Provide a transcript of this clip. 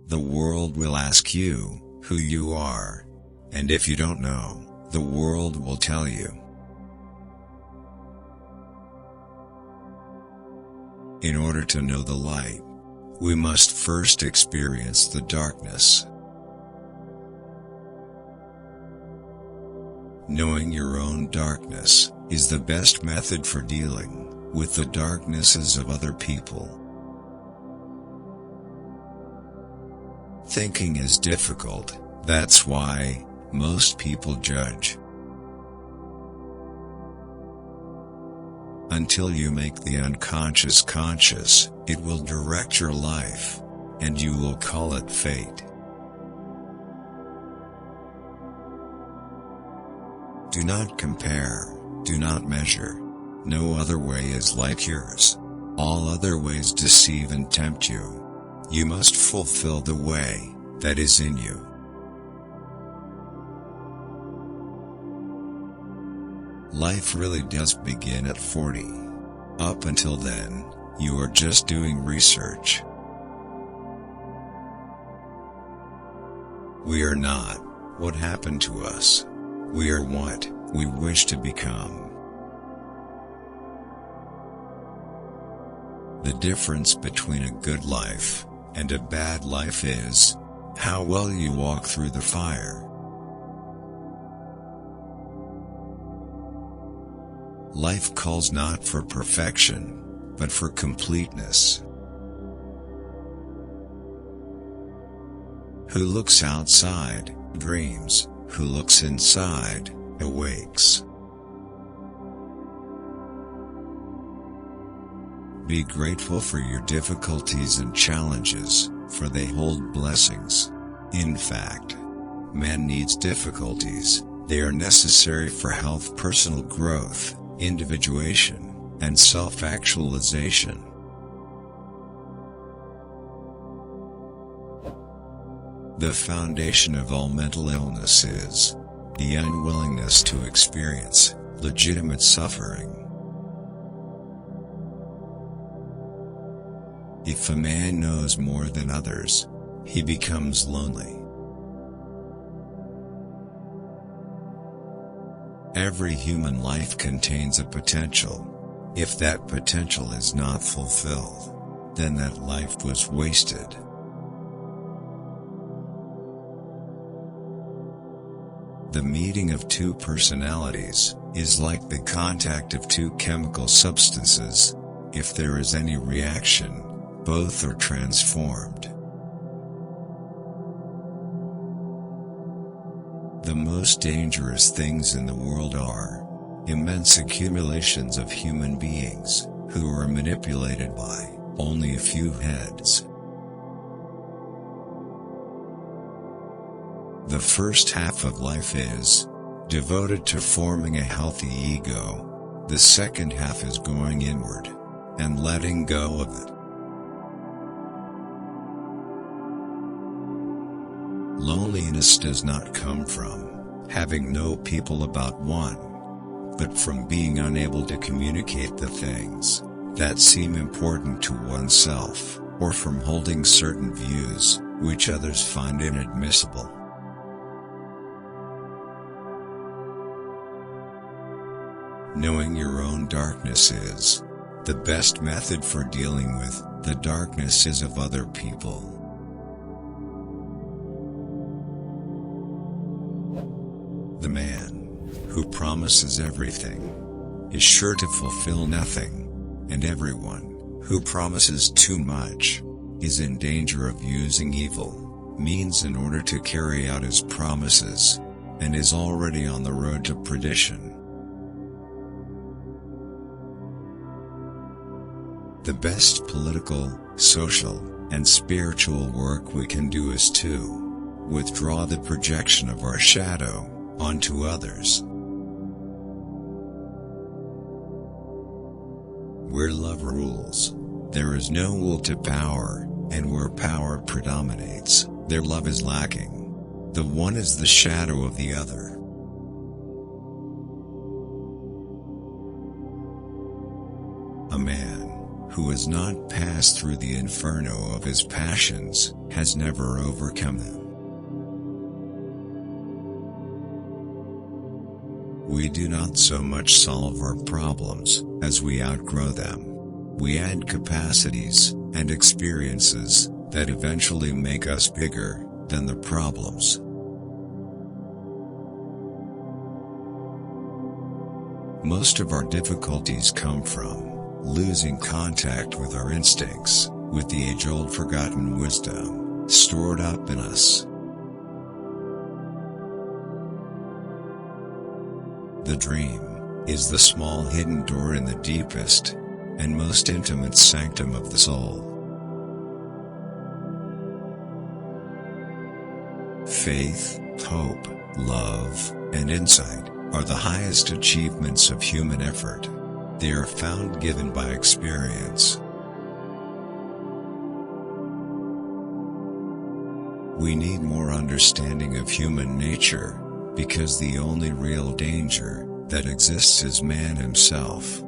The world will ask you who you are. And if you don't know, the world will tell you. In order to know the light, we must first experience the darkness. Knowing your own darkness is the best method for dealing with the darknesses of other people. Thinking is difficult, that's why most people judge. Until you make the unconscious conscious, it will direct your life, and you will call it fate. Do not compare, do not measure. No other way is like yours. All other ways deceive and tempt you. You must fulfill the way that is in you. Life really does begin at 40. Up until then, you are just doing research. We are not what happened to us. We are what we wish to become. The difference between a good life and a bad life is how well you walk through the fire. Life calls not for perfection, but for completeness. Who looks outside, dreams. Who looks inside, awakes. Be grateful for your difficulties and challenges, for they hold blessings. In fact, man needs difficulties. They are necessary for health, personal growth, individuation, and self-actualization. The foundation of all mental illness is the unwillingness to experience legitimate suffering. If a man knows more than others, he becomes lonely. Every human life contains a potential. If that potential is not fulfilled, then that life was wasted. The meeting of two personalities is like the contact of two chemical substances. If there is any reaction, both are transformed. The most dangerous things in the world are immense accumulations of human beings who are manipulated by only a few heads. The first half of life is devoted to forming a healthy ego. The second half is going inward and letting go of it. Loneliness does not come from having no people about one, but from being unable to communicate the things that seem important to oneself, or from holding certain views which others find inadmissible. Knowing your own darkness is the best method for dealing with the darknesses of other people. The man who promises everything is sure to fulfill nothing, and everyone who promises too much is in danger of using evil means in order to carry out his promises, and is already on the road to perdition. The best political, social, and spiritual work we can do is to withdraw the projection of our shadow onto others. Where love rules, there is no will to power, and where power predominates, there love is lacking. The one is the shadow of the other. A man who has not passed through the inferno of his passions has never overcome them. We do not so much solve our problems as we outgrow them. We add capacities and experiences that eventually make us bigger than the problems. Most of our difficulties come from losing contact with our instincts, with the age-old forgotten wisdom stored up in us. The dream is the small hidden door in the deepest and most intimate sanctum of the soul. Faith, hope, love, and insight are the highest achievements of human effort. They are found given by experience. We need more understanding of human nature, because the only real danger that exists is man himself.